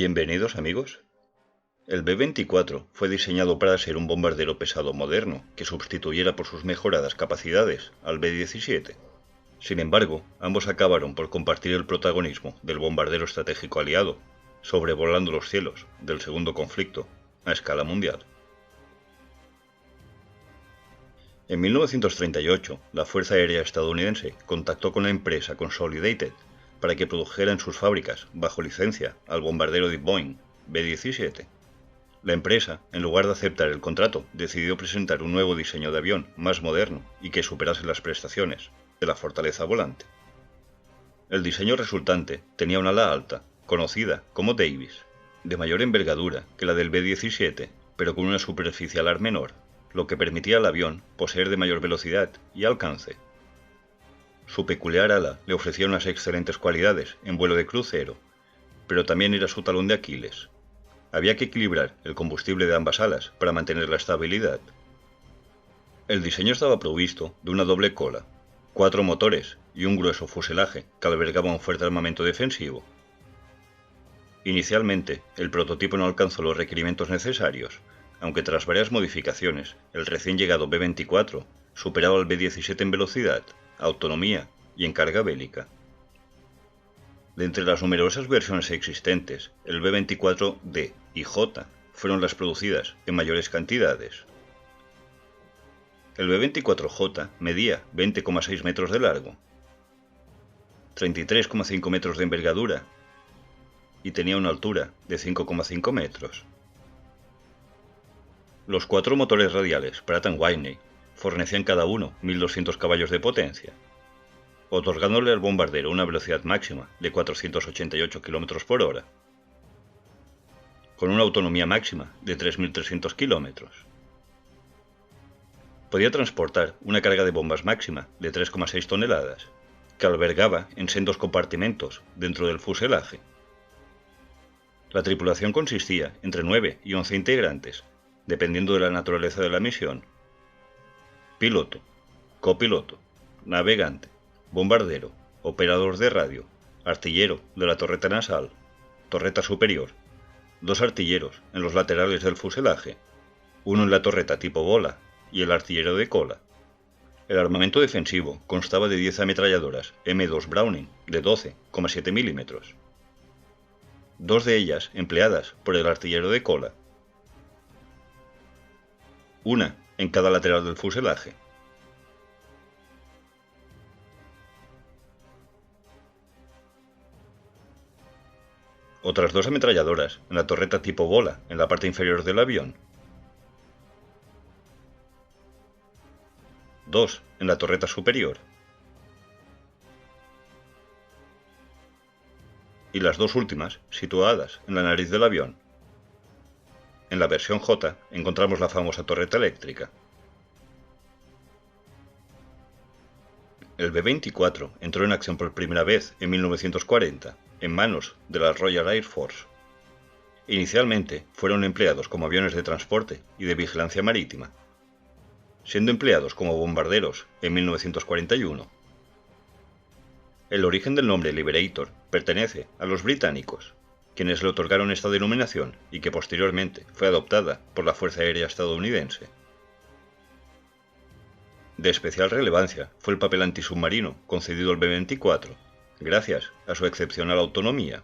Bienvenidos amigos. El B-24 fue diseñado para ser un bombardero pesado moderno que sustituyera por sus mejoradas capacidades al B-17. Sin embargo, ambos acabaron por compartir el protagonismo del bombardero estratégico aliado, sobrevolando los cielos del segundo conflicto a escala mundial. En 1938, la Fuerza Aérea estadounidense contactó con la empresa Consolidated para que produjera en sus fábricas, bajo licencia, al bombardero de Boeing B-17. La empresa, en lugar de aceptar el contrato, decidió presentar un nuevo diseño de avión más moderno y que superase las prestaciones de la fortaleza volante. El diseño resultante tenía un ala alta, conocida como Davis, de mayor envergadura que la del B-17, pero con una superficie alar menor, lo que permitía al avión poseer de mayor velocidad y alcance. Su peculiar ala le ofrecía unas excelentes cualidades en vuelo de crucero, pero también era su talón de Aquiles. Había que equilibrar el combustible de ambas alas para mantener la estabilidad. El diseño estaba provisto de una doble cola, 4 motores y un grueso fuselaje que albergaba un fuerte armamento defensivo. Inicialmente, el prototipo no alcanzó los requerimientos necesarios, aunque tras varias modificaciones, el recién llegado B-24 superaba al B-17 en velocidad, autonomía y en carga bélica. De entre las numerosas versiones existentes, el B-24D y J fueron las producidas en mayores cantidades. El B-24J medía 20,6 metros de largo, 33,5 metros de envergadura y tenía una altura de 5,5 metros. Los 4 motores radiales Pratt & Whitney fornecían cada uno 1200 caballos de potencia, otorgándole al bombardero una velocidad máxima de 488 km por hora, con una autonomía máxima de 3.300 km. Podía transportar una carga de bombas máxima de 3,6 toneladas, que albergaba en sendos compartimentos dentro del fuselaje. La tripulación consistía entre 9 y 11 integrantes, dependiendo de la naturaleza de la misión: piloto, copiloto, navegante, bombardero, operador de radio, artillero de la torreta nasal, torreta superior, 2 artilleros en los laterales del fuselaje, uno en la torreta tipo bola y el artillero de cola. El armamento defensivo constaba de 10 ametralladoras M2 Browning de 12,7 milímetros, 2 de ellas empleadas por el artillero de cola, una en cada lateral del fuselaje. Otras 2 ametralladoras en la torreta tipo bola en la parte inferior del avión, 2 en la torreta superior y las 2 últimas situadas en la nariz del avión. En la versión J encontramos la famosa torreta eléctrica. El B-24 entró en acción por primera vez en 1940, en manos de la Royal Air Force. Inicialmente fueron empleados como aviones de transporte y de vigilancia marítima, siendo empleados como bombarderos en 1941. El origen del nombre Liberator pertenece a los británicos, quienes le otorgaron esta denominación y que posteriormente fue adoptada por la Fuerza Aérea estadounidense. De especial relevancia fue el papel antisubmarino concedido al B-24, gracias a su excepcional autonomía.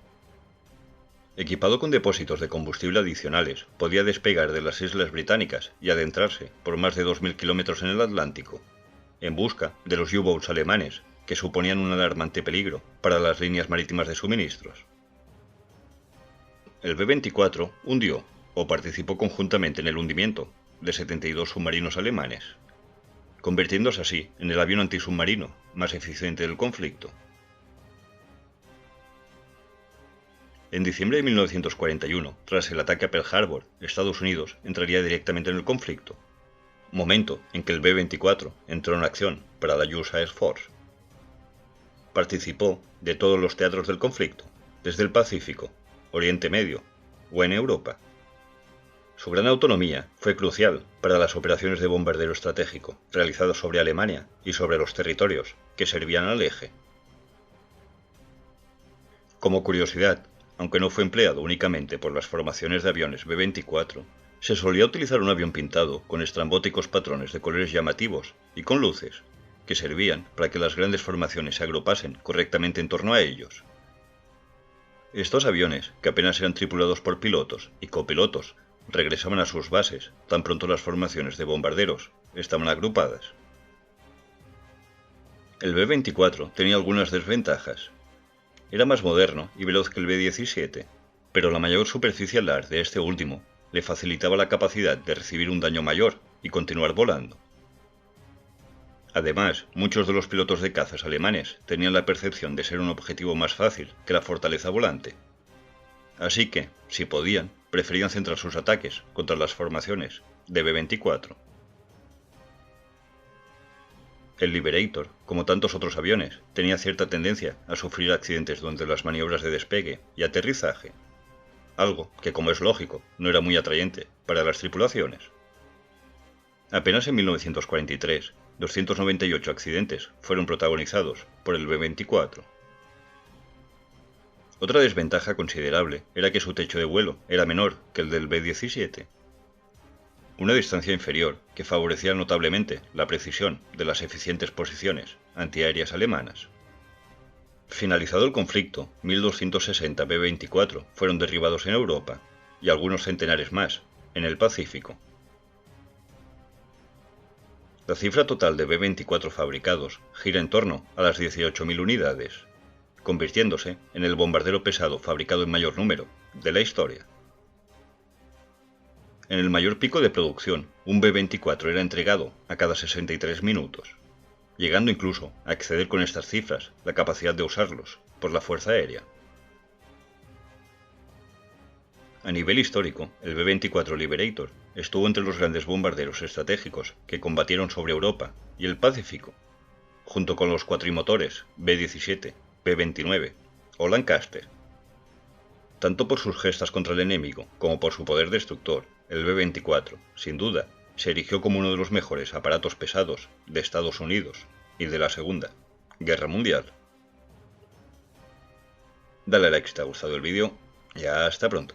Equipado con depósitos de combustible adicionales, podía despegar de las islas británicas y adentrarse por más de 2.000 kilómetros en el Atlántico, en busca de los U-boats alemanes, que suponían un alarmante peligro para las líneas marítimas de suministros. El B-24 hundió o participó conjuntamente en el hundimiento de 72 submarinos alemanes, convirtiéndose así en el avión antisubmarino más eficiente del conflicto. En diciembre de 1941, tras el ataque a Pearl Harbor, Estados Unidos entraría directamente en el conflicto, momento en que el B-24 entró en acción para la US Air Force. Participó de todos los teatros del conflicto, desde el Pacífico, Oriente Medio o en Europa. Su gran autonomía fue crucial para las operaciones de bombardero estratégico realizadas sobre Alemania y sobre los territorios que servían al eje. Como curiosidad, aunque no fue empleado únicamente por las formaciones de aviones B-24, se solía utilizar un avión pintado con estrambóticos patrones de colores llamativos y con luces, que servían para que las grandes formaciones se agrupasen correctamente en torno a ellos. Estos aviones, que apenas eran tripulados por pilotos y copilotos, regresaban a sus bases tan pronto las formaciones de bombarderos estaban agrupadas. El B-24 tenía algunas desventajas. Era más moderno y veloz que el B-17, pero la mayor superficie alar de este último le facilitaba la capacidad de recibir un daño mayor y continuar volando. Además, muchos de los pilotos de cazas alemanes tenían la percepción de ser un objetivo más fácil que la fortaleza volante. Así que, si podían, preferían centrar sus ataques contra las formaciones de B-24. El Liberator, como tantos otros aviones, tenía cierta tendencia a sufrir accidentes durante las maniobras de despegue y aterrizaje, algo que, como es lógico, no era muy atrayente para las tripulaciones. Apenas en 1943, 298 accidentes fueron protagonizados por el B-24. Otra desventaja considerable era que su techo de vuelo era menor que el del B-17. Una distancia inferior que favorecía notablemente la precisión de las eficientes posiciones antiaéreas alemanas. Finalizado el conflicto, 1.260 B-24 fueron derribados en Europa y algunos centenares más en el Pacífico. La cifra total de B-24 fabricados gira en torno a las 18.000 unidades, convirtiéndose en el bombardero pesado fabricado en mayor número de la historia. En el mayor pico de producción, un B-24 era entregado a cada 63 minutos, llegando incluso a exceder con estas cifras la capacidad de usarlos por la Fuerza Aérea. A nivel histórico, el B-24 Liberator estuvo entre los grandes bombarderos estratégicos que combatieron sobre Europa y el Pacífico, junto con los cuatrimotores B-17, B-29 o Lancaster. Tanto por sus gestas contra el enemigo como por su poder destructor, el B-24, sin duda, se erigió como uno de los mejores aparatos pesados de Estados Unidos y de la Segunda Guerra Mundial. Dale a like si te ha gustado el vídeo y hasta pronto.